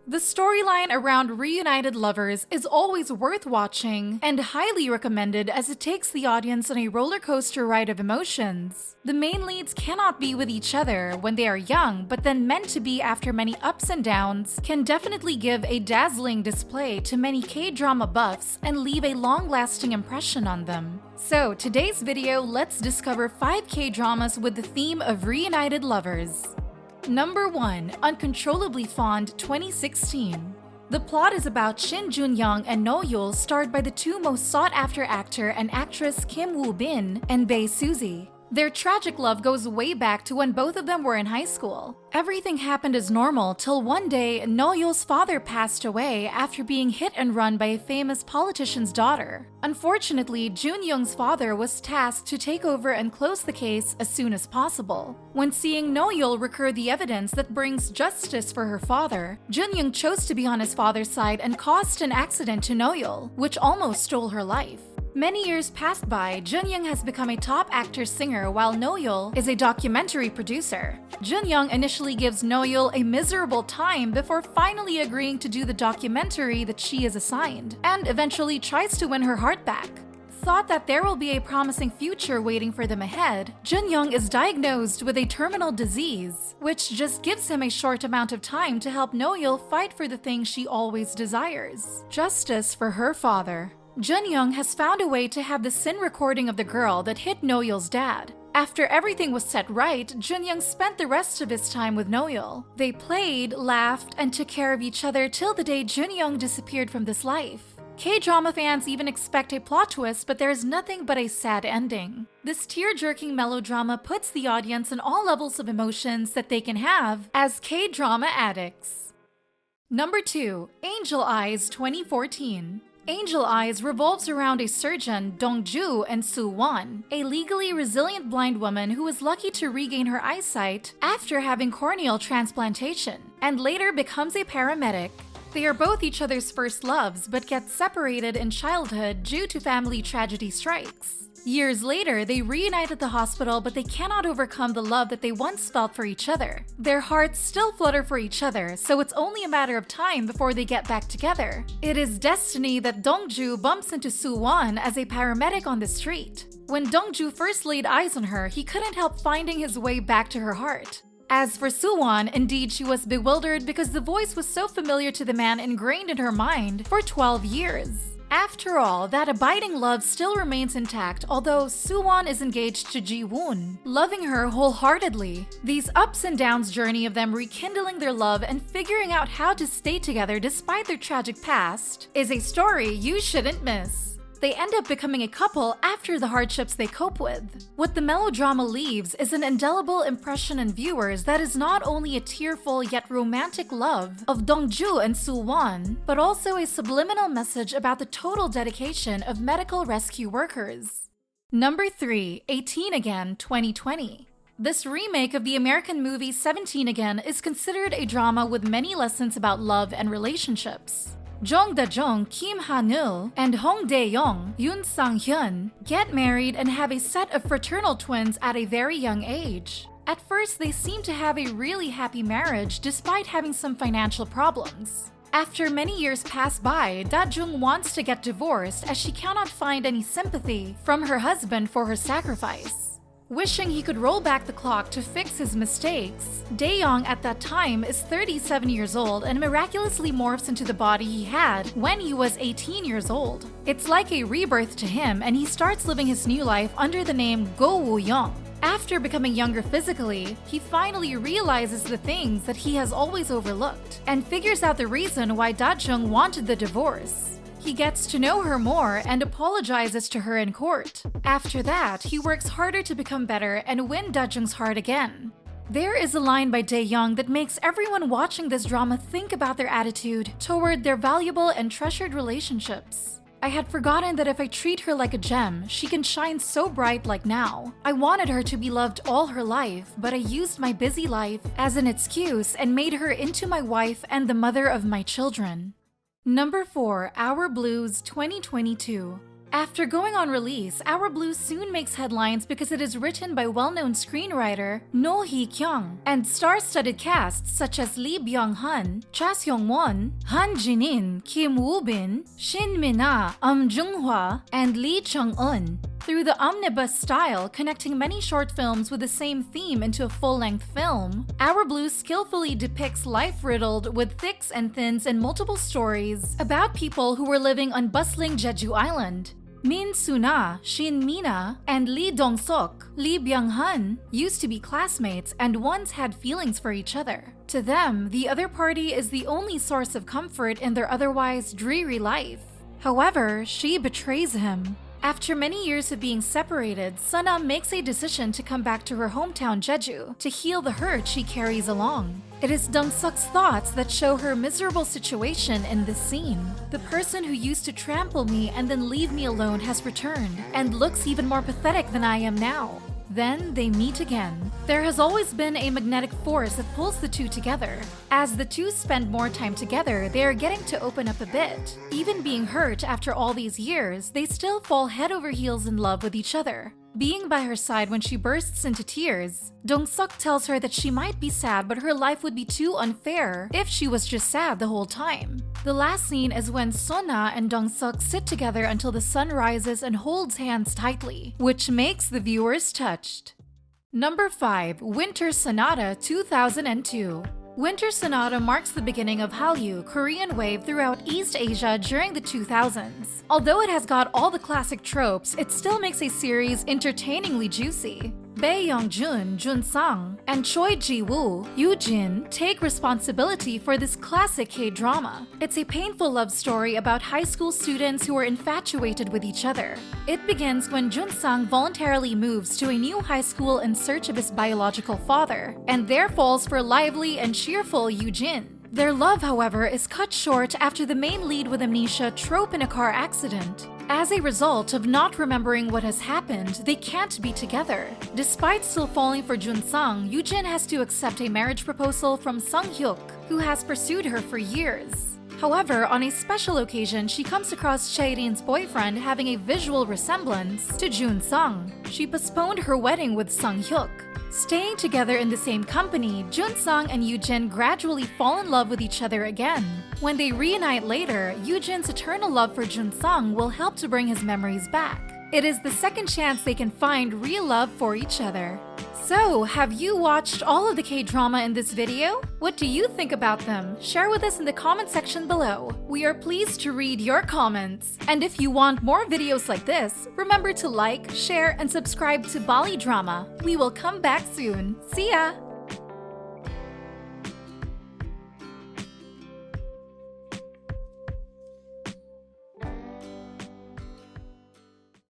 The storyline around reunited lovers is always worth watching and highly recommended as it takes the audience on a roller coaster ride of emotions. The main leads cannot be with each other when they are young, but then meant to be after many ups and downs can definitely give a dazzling display to many K-drama buffs and leave a long-lasting impression on them. So, today's video, let's discover 5 K-dramas with the theme of reunited lovers. Number 1. Uncontrollably Fond 2016. The plot is about Shin Jun-young and No-yul, starred by the two most sought-after actor and actress Kim Woo-bin and Bae Suzy. Their tragic love goes way back to when both of them were in high school. Everything happened as normal till one day No-yul's father passed away after being hit and run by a famous politician's daughter. Unfortunately, Jun-young's father was tasked to take over and close the case as soon as possible. When seeing No-yul record the evidence that brings justice for her father, Jun-young chose to be on his father's side and caused an accident to No-yul, which almost stole her life. Many years passed by, Jun-young has become a top actor-singer while No-yul is a documentary producer. Jun-young initially gives No-yul a miserable time before finally agreeing to do the documentary that she is assigned, and eventually tries to win her heart back. Thought that there will be a promising future waiting for them ahead, Jun-young is diagnosed with a terminal disease, which just gives him a short amount of time to help No-yul fight for the thing she always desires: justice for her father. Jun-young has found a way to have the SIN recording of the girl that hit No-yul's dad. After everything was set right, Jun-young spent the rest of his time with No-yul. They played, laughed, and took care of each other till the day Jun-young disappeared from this life. K-drama fans even expect a plot twist, but there is nothing but a sad ending. This tear-jerking melodrama puts the audience on all levels of emotions that they can have as K-drama addicts. Number 2. Angel Eyes 2014. Angel Eyes revolves around a surgeon, Dong-ju, and Soo-won, a legally resilient blind woman who is lucky to regain her eyesight after having corneal transplantation, and later becomes a paramedic. They are both each other's first loves, but get separated in childhood due to family tragedy strikes. Years later, they reunite at the hospital, but they cannot overcome the love that they once felt for each other. Their hearts still flutter for each other, so it's only a matter of time before they get back together. It is destiny that Dong-ju bumps into Soo-won as a paramedic on the street. When Dong-ju first laid eyes on her, he couldn't help finding his way back to her heart. As for Soo-won, indeed she was bewildered because the voice was so familiar to the man ingrained in her mind for 12 years. After all, that abiding love still remains intact, although Soo-won is engaged to Ji-woon, loving her wholeheartedly. These ups and downs journey of them rekindling their love and figuring out how to stay together despite their tragic past is a story you shouldn't miss. They end up becoming a couple after the hardships they cope with. What the melodrama leaves is an indelible impression in viewers that is not only a tearful yet romantic love of Dong-ju and Soo-won, but also a subliminal message about the total dedication of medical rescue workers. Number 3. 18 Again 2020. This remake of the American movie 17 Again is considered a drama with many lessons about love and relationships. Jong Da-jung, Kim Ha-neul, and Hong Dae-young, Yoon Sang-hyun get married and have a set of fraternal twins at a very young age. At first, they seem to have a really happy marriage despite having some financial problems. After many years pass by, Da-jung wants to get divorced as she cannot find any sympathy from her husband for her sacrifice. Wishing he could roll back the clock to fix his mistakes, Dae-young at that time is 37 years old and miraculously morphs into the body he had when he was 18 years old. It's like a rebirth to him, and he starts living his new life under the name Go Woo-young. After becoming younger physically, he finally realizes the things that he has always overlooked and figures out the reason why Da-jung wanted the divorce. He gets to know her more and apologizes to her in court. After that, he works harder to become better and win Da-jung's heart again. There is a line by Dae-young that makes everyone watching this drama think about their attitude toward their valuable and treasured relationships. I had forgotten that if I treat her like a gem, she can shine so bright like now. I wanted her to be loved all her life, but I used my busy life as an excuse and made her into my wife and the mother of my children. Number 4. Our Blues 2022. After going on release, Our Blue soon makes headlines because it is written by well-known screenwriter No Hee-kyung and star-studded casts such as Lee Byung-hun, Cha Seong-won, Han Jin-in, Kim Woo-bin, Shin Min-ah, Jung-hwa, and Lee Chung-eun. Through the omnibus style, connecting many short films with the same theme into a full-length film, Our Blue skillfully depicts life riddled with thicks and thins and multiple stories about people who were living on bustling Jeju Island. Min Soo-na, Shin Mina, and Lee Dong-sok, Lee Byung-hun used to be classmates and once had feelings for each other. To them, the other party is the only source of comfort in their otherwise dreary life. However, she betrays him. After many years of being separated, Sunna makes a decision to come back to her hometown Jeju to heal the hurt she carries along. It is Dong-suk's thoughts that show her miserable situation in this scene. The person who used to trample me and then leave me alone has returned and looks even more pathetic than I am now. Then they meet again. There has always been a magnetic force that pulls the two together. As the two spend more time together, they are getting to open up a bit. Even being hurt after all these years, they still fall head over heels in love with each other. Being by her side when she bursts into tears, Dong-suk tells her that she might be sad but her life would be too unfair if she was just sad the whole time. The last scene is when Sona and Dong-suk sit together until the sun rises and holds hands tightly, which makes the viewers touched. Number 5. Winter Sonata 2002. Winter Sonata marks the beginning of Hallyu Korean wave throughout East Asia during the 2000s. Although it has got all the classic tropes, it still makes a series entertainingly juicy. Bae Young-jun, Jun-sang, and Choi Ji-woo, Yoo-jin take responsibility for this classic K-drama. It's a painful love story about high school students who are infatuated with each other. It begins when Jun-sang voluntarily moves to a new high school in search of his biological father, and there falls for lively and cheerful Yoo-jin. Their love, however, is cut short after the main lead with amnesia trope in a car accident. As a result of not remembering what has happened, they can't be together. Despite still falling for Jun-sang, Yoo-jin has to accept a marriage proposal from Sung-hyuk, who has pursued her for years. However, on a special occasion, she comes across Chae-rin's boyfriend having a visual resemblance to Jun-sang. She postponed her wedding with Sung-hyuk. Staying together in the same company, Jun-sang and Yoo-jin gradually fall in love with each other again. When they reunite later, Yoo-jin's eternal love for Jun-sang will help to bring his memories back. It is the second chance they can find real love for each other. So, have you watched all of the K-drama in this video? What do you think about them? Share with us in the comment section below. We are pleased to read your comments. And if you want more videos like this, remember to like, share, and subscribe to Bbali Drama. We will come back soon. See ya!